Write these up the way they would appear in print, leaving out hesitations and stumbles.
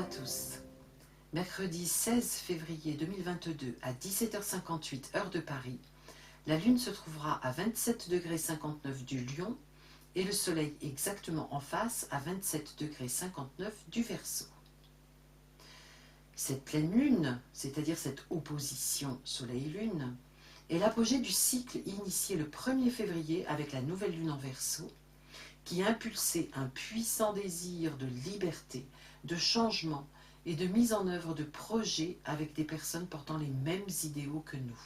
tous. Mercredi 16 février 2022 à 17h58 heure de Paris, la Lune se trouvera à 27,59 du Lion et le Soleil exactement en face à 27,59 du Verseau. Cette pleine Lune, c'est-à-dire cette opposition Soleil-Lune, est l'apogée du cycle initié le 1er février avec la nouvelle Lune en Verseau, qui impulsait un puissant désir de liberté, de changement et de mise en œuvre de projets avec des personnes portant les mêmes idéaux que nous.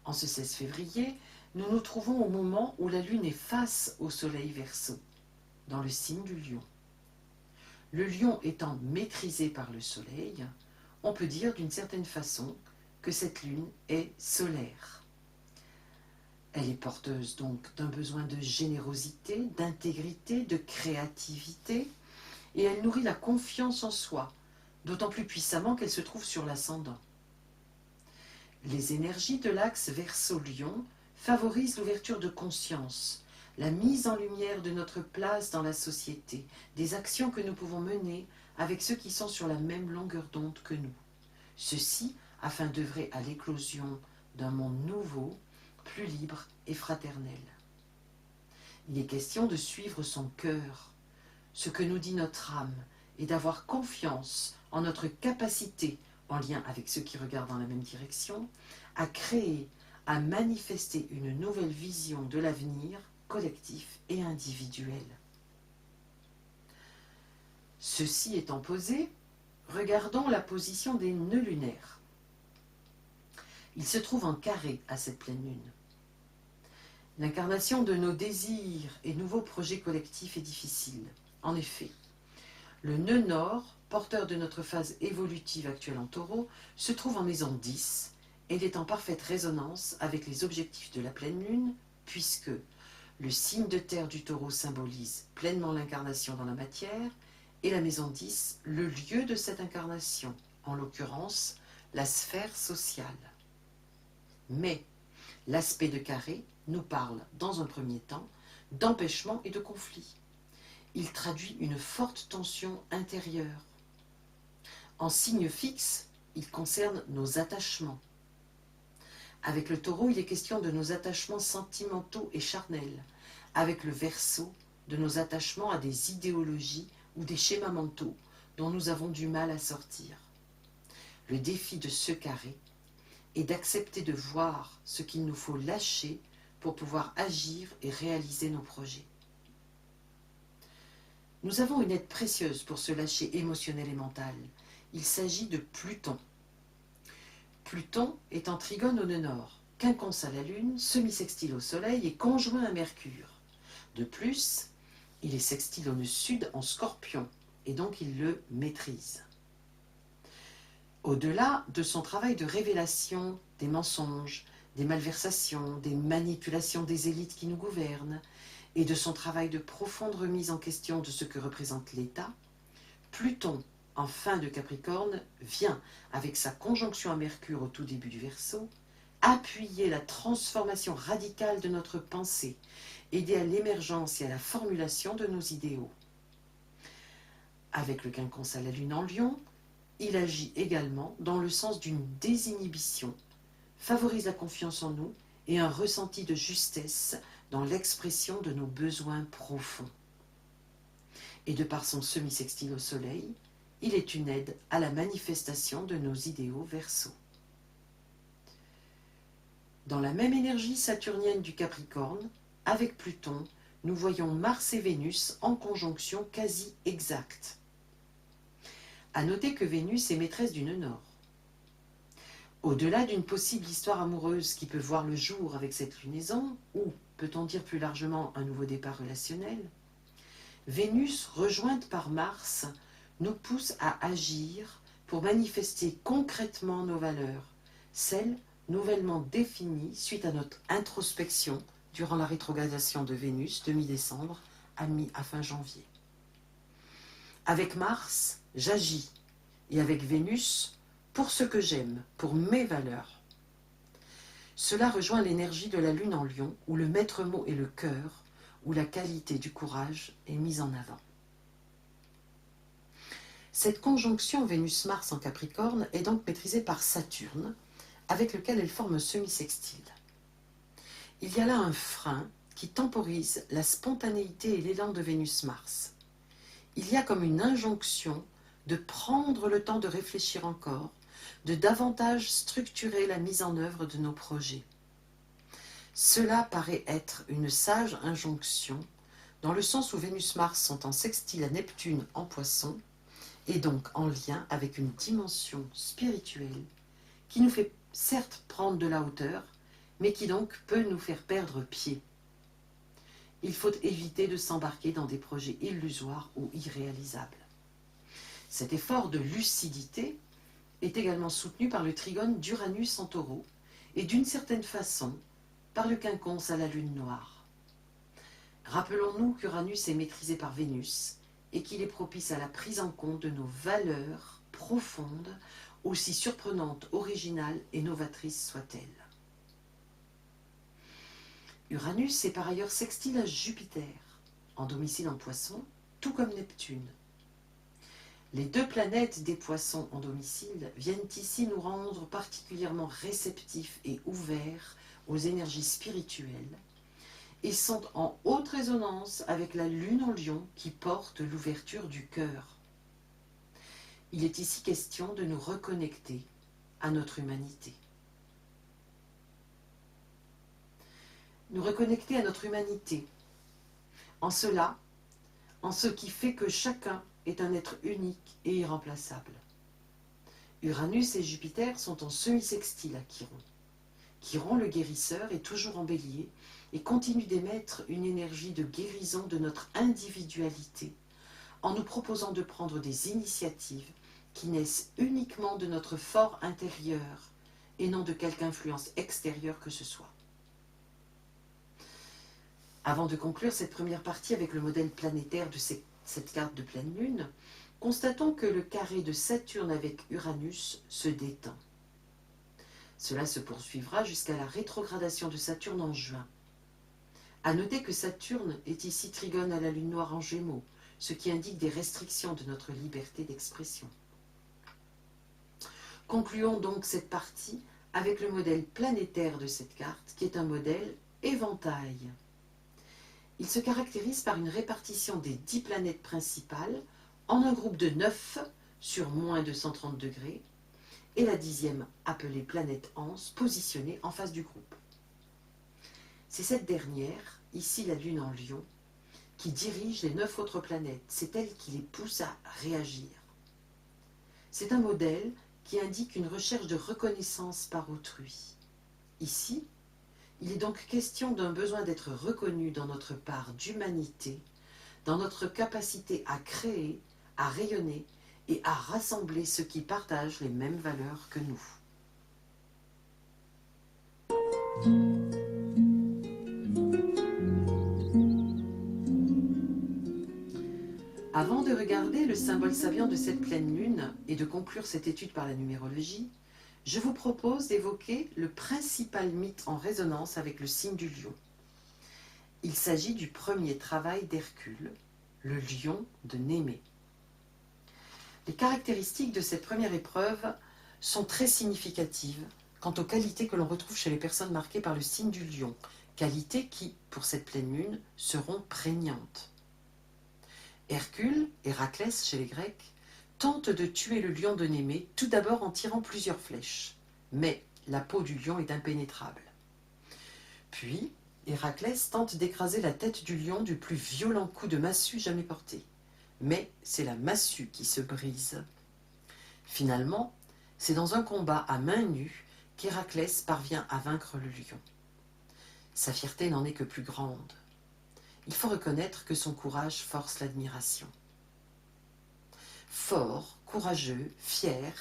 En ce 16 février, nous nous trouvons au moment où la Lune est face au Soleil Verseau, dans le signe du Lion. Le Lion étant maîtrisé par le Soleil, on peut dire d'une certaine façon que cette Lune est solaire. Elle est porteuse donc d'un besoin de générosité, d'intégrité, de créativité, et elle nourrit la confiance en soi, d'autant plus puissamment qu'elle se trouve sur l'ascendant. Les énergies de l'axe Verseau-Lion favorisent l'ouverture de conscience, la mise en lumière de notre place dans la société, des actions que nous pouvons mener avec ceux qui sont sur la même longueur d'onde que nous. Ceci afin d'œuvrer à l'éclosion d'un monde nouveau, plus libre et fraternel. Il est question de suivre son cœur, ce que nous dit notre âme, et d'avoir confiance en notre capacité, en lien avec ceux qui regardent dans la même direction, à créer, à manifester une nouvelle vision de l'avenir collectif et individuel. Ceci étant posé, regardons la position des nœuds lunaires. Ils se trouvent en carré à cette pleine lune. L'incarnation de nos désirs et nouveaux projets collectifs est difficile. En effet, le nœud nord, porteur de notre phase évolutive actuelle en taureau, se trouve en maison 10 et il est en parfaite résonance avec les objectifs de la pleine lune, puisque le signe de terre du taureau symbolise pleinement l'incarnation dans la matière et la maison 10, le lieu de cette incarnation, en l'occurrence la sphère sociale. Mais l'aspect de carré nous parle, dans un premier temps, d'empêchement et de conflit. Il traduit une forte tension intérieure. En signe fixe, il concerne nos attachements. Avec le taureau, il est question de nos attachements sentimentaux et charnels. Avec le Verseau, de nos attachements à des idéologies ou des schémas mentaux dont nous avons du mal à sortir. Le défi de ce carré est d'accepter de voir ce qu'il nous faut lâcher pour pouvoir agir et réaliser nos projets. Nous avons une aide précieuse pour ce lâcher émotionnel et mental. Il s'agit de Pluton. Pluton est en trigone au nœud nord, quinconce à la Lune, semi-sextile au Soleil et conjoint à Mercure. De plus, il est sextile au nœud sud en Scorpion, et donc il le maîtrise. Au-delà de son travail de révélation des mensonges, des malversations, des manipulations des élites qui nous gouvernent, et de son travail de profonde remise en question de ce que représente l'État, Pluton, en fin de Capricorne, vient, avec sa conjonction à Mercure au tout début du Verseau, appuyer la transformation radicale de notre pensée, aider à l'émergence et à la formulation de nos idéaux. Avec le quinconce à la Lune en Lion, il agit également dans le sens d'une désinhibition, favorise la confiance en nous et un ressenti de justesse dans l'expression de nos besoins profonds. Et de par son semi-sextile au Soleil, il est une aide à la manifestation de nos idéaux Verseau. Dans la même énergie saturnienne du Capricorne, avec Pluton, nous voyons Mars et Vénus en conjonction quasi exacte. À noter que Vénus est maîtresse du nœud nord. Au-delà d'une possible histoire amoureuse qui peut voir le jour avec cette lunaison, ou, peut-on dire plus largement, un nouveau départ relationnel, Vénus, rejointe par Mars, nous pousse à agir pour manifester concrètement nos valeurs, celles nouvellement définies suite à notre introspection durant la rétrogradation de Vénus de mi-décembre à fin janvier. Avec Mars, j'agis, et avec Vénus, pour ce que j'aime, pour mes valeurs. Cela rejoint l'énergie de la Lune en Lion, où le maître mot est le cœur, où la qualité du courage est mise en avant. Cette conjonction Vénus-Mars en Capricorne est donc maîtrisée par Saturne, avec lequel elle forme un semi-sextile. Il y a là un frein qui temporise la spontanéité et l'élan de Vénus-Mars. Il y a comme une injonction de prendre le temps de réfléchir encore, de davantage structurer la mise en œuvre de nos projets. Cela paraît être une sage injonction, dans le sens où Vénus-Mars sont en sextile à Neptune en Poisson, et donc en lien avec une dimension spirituelle qui nous fait certes prendre de la hauteur, mais qui donc peut nous faire perdre pied. Il faut éviter de s'embarquer dans des projets illusoires ou irréalisables. Cet effort de lucidité est également soutenu par le trigone d'Uranus en Taureau et d'une certaine façon par le quinconce à la lune noire. Rappelons-nous qu'Uranus est maîtrisé par Vénus et qu'il est propice à la prise en compte de nos valeurs profondes, aussi surprenantes, originales et novatrices soient-elles. Uranus est par ailleurs sextile à Jupiter, en domicile en Poisson, tout comme Neptune. Les deux planètes des Poissons en domicile viennent ici nous rendre particulièrement réceptifs et ouverts aux énergies spirituelles et sont en haute résonance avec la Lune en Lion qui porte l'ouverture du cœur. Il est ici question de nous reconnecter à notre humanité. Nous reconnecter à notre humanité, en cela, en ce qui fait que chacun est un être unique et irremplaçable. Uranus et Jupiter sont en semi-sextile à Chiron. Chiron, le guérisseur, est toujours en Bélier et continue d'émettre une énergie de guérison de notre individualité en nous proposant de prendre des initiatives qui naissent uniquement de notre fort intérieur et non de quelque influence extérieure que ce soit. Avant de conclure cette première partie avec le modèle planétaire de cette carte de pleine lune, constatons que le carré de Saturne avec Uranus se détend. Cela se poursuivra jusqu'à la rétrogradation de Saturne en juin. À noter que Saturne est ici trigone à la lune noire en Gémeaux, ce qui indique des restrictions de notre liberté d'expression. Concluons donc cette partie avec le modèle planétaire de cette carte, qui est un modèle éventail. Il se caractérise par une répartition des 10 planètes principales en un groupe de 9 sur moins de 130 degrés, et la 10e, appelée planète Anse, positionnée en face du groupe. C'est cette dernière, ici la Lune en Lion, qui dirige les 9 autres planètes. C'est elle qui les pousse à réagir. C'est un modèle qui indique une recherche de reconnaissance par autrui. Ici, il est donc question d'un besoin d'être reconnu dans notre part d'humanité, dans notre capacité à créer, à rayonner et à rassembler ceux qui partagent les mêmes valeurs que nous. Avant de regarder le symbole saviant de cette pleine lune et de conclure cette étude par la numérologie, je vous propose d'évoquer le principal mythe en résonance avec le signe du lion. Il s'agit du premier travail d'Hercule, le lion de Némée. Les caractéristiques de cette première épreuve sont très significatives quant aux qualités que l'on retrouve chez les personnes marquées par le signe du lion, qualités qui, pour cette pleine lune, seront prégnantes. Hercule, Héraclès chez les Grecs, tente de tuer le lion de Némée, tout d'abord en tirant plusieurs flèches, mais la peau du lion est impénétrable. Puis, Héraclès tente d'écraser la tête du lion du plus violent coup de massue jamais porté, mais c'est la massue qui se brise. Finalement, c'est dans un combat à main nue qu'Héraclès parvient à vaincre le lion. Sa fierté n'en est que plus grande. Il faut reconnaître que son courage force l'admiration. Fort, courageux, fier,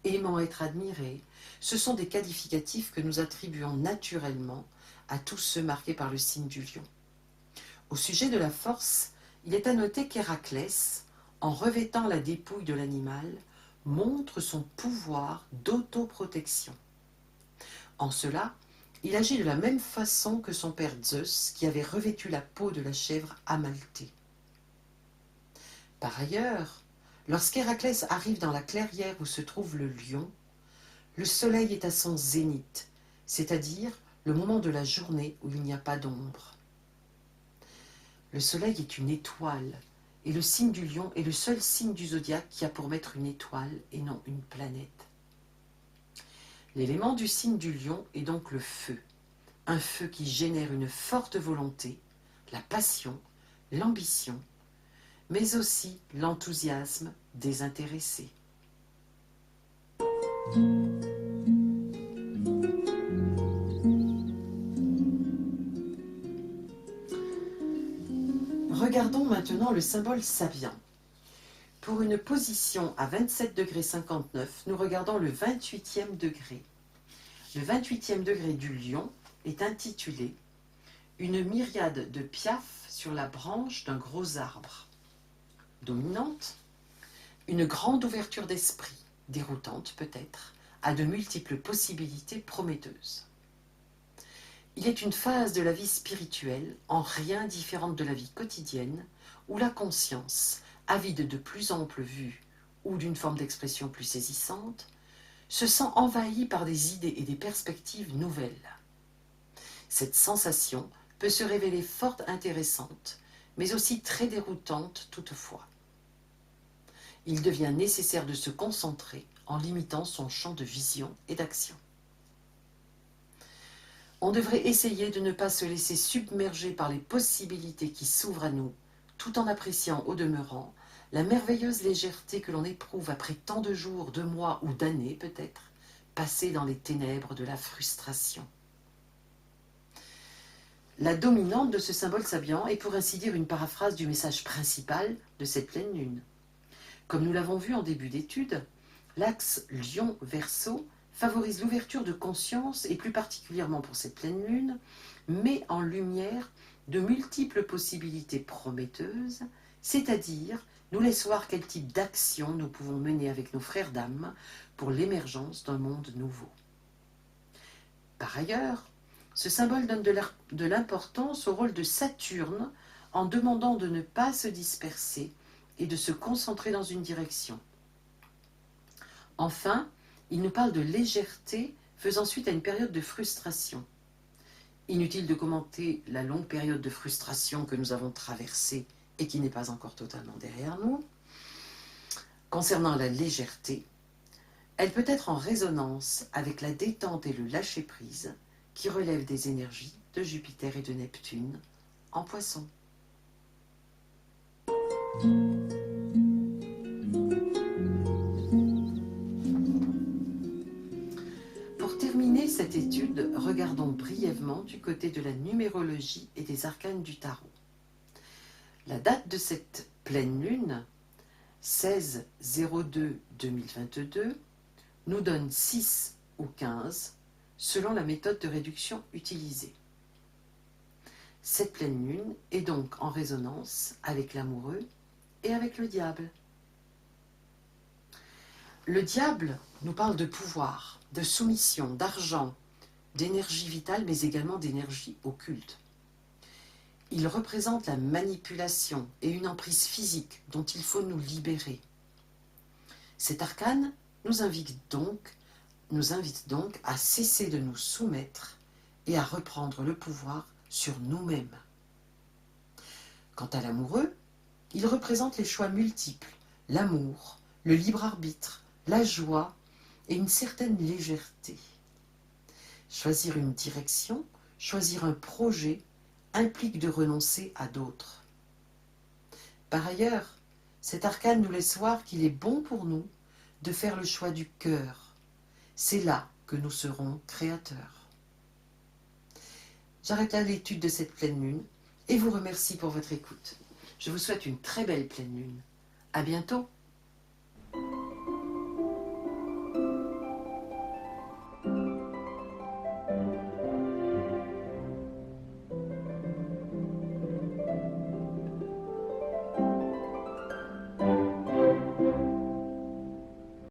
aimant être admiré, ce sont des qualificatifs que nous attribuons naturellement à tous ceux marqués par le signe du lion. Au sujet de la force, il est à noter qu'Héraclès, en revêtant la dépouille de l'animal, montre son pouvoir d'autoprotection. En cela, il agit de la même façon que son père Zeus, qui avait revêtu la peau de la chèvre Amalthée. Par ailleurs, Lorsqu'Héraclès arrive dans la clairière où se trouve le lion, le soleil est à son zénith, c'est-à-dire le moment de la journée où il n'y a pas d'ombre. Le soleil est une étoile, et le signe du lion est le seul signe du zodiaque qui a pour maître une étoile et non une planète. L'élément du signe du lion est donc le feu, un feu qui génère une forte volonté, la passion, l'ambition, mais aussi l'enthousiasme désintéressé. Regardons maintenant le symbole Sabian. Pour une position à 27,59°, nous regardons le 28e degré. Le 28e degré du lion est intitulé « Une myriade de piafs sur la branche d'un gros arbre ». Dominante, une grande ouverture d'esprit, déroutante peut-être, à de multiples possibilités prometteuses. Il est une phase de la vie spirituelle, en rien différente de la vie quotidienne, où la conscience, avide de plus amples vues ou d'une forme d'expression plus saisissante, se sent envahie par des idées et des perspectives nouvelles. Cette sensation peut se révéler fort intéressante, mais aussi très déroutante toutefois. Il devient nécessaire de se concentrer en limitant son champ de vision et d'action. On devrait essayer de ne pas se laisser submerger par les possibilités qui s'ouvrent à nous, tout en appréciant au demeurant la merveilleuse légèreté que l'on éprouve après tant de jours, de mois ou d'années peut-être, passés dans les ténèbres de la frustration. La dominante de ce symbole Sabian est pour ainsi dire une paraphrase du message principal de cette pleine lune. Comme nous l'avons vu en début d'étude, l'axe Lion-Verseau favorise l'ouverture de conscience et plus particulièrement pour cette pleine lune, met en lumière de multiples possibilités prometteuses, c'est-à-dire nous laisse voir quel type d'action nous pouvons mener avec nos frères d'âme pour l'émergence d'un monde nouveau. Par ailleurs, ce symbole donne de l'importance au rôle de Saturne en demandant de ne pas se disperser et de se concentrer dans une direction. Enfin, il nous parle de légèreté faisant suite à une période de frustration. Inutile de commenter la longue période de frustration que nous avons traversée et qui n'est pas encore totalement derrière nous. Concernant la légèreté, elle peut être en résonance avec la détente et le lâcher-prise qui relèvent des énergies de Jupiter et de Neptune en Poisson. Pour terminer cette étude, regardons brièvement du côté de la numérologie et des arcanes du tarot. La date de cette pleine lune, 16-02-2022, nous donne 6 ou 15 selon la méthode de réduction utilisée. Cette pleine lune est donc en résonance avec l'amoureux et avec le diable. Le diable nous parle de pouvoir, de soumission, d'argent, d'énergie vitale, mais également d'énergie occulte. Il représente la manipulation et une emprise physique dont il faut nous libérer. Cet arcane nous invite donc à cesser de nous soumettre et à reprendre le pouvoir sur nous-mêmes. Quant à l'amoureux, il représente les choix multiples, l'amour, le libre arbitre, la joie et une certaine légèreté. Choisir une direction, choisir un projet implique de renoncer à d'autres. Par ailleurs, cet arcane nous laisse voir qu'il est bon pour nous de faire le choix du cœur. C'est là que nous serons créateurs. J'arrête là l'étude de cette pleine lune et vous remercie pour votre écoute. Je vous souhaite une très belle pleine lune. À bientôt.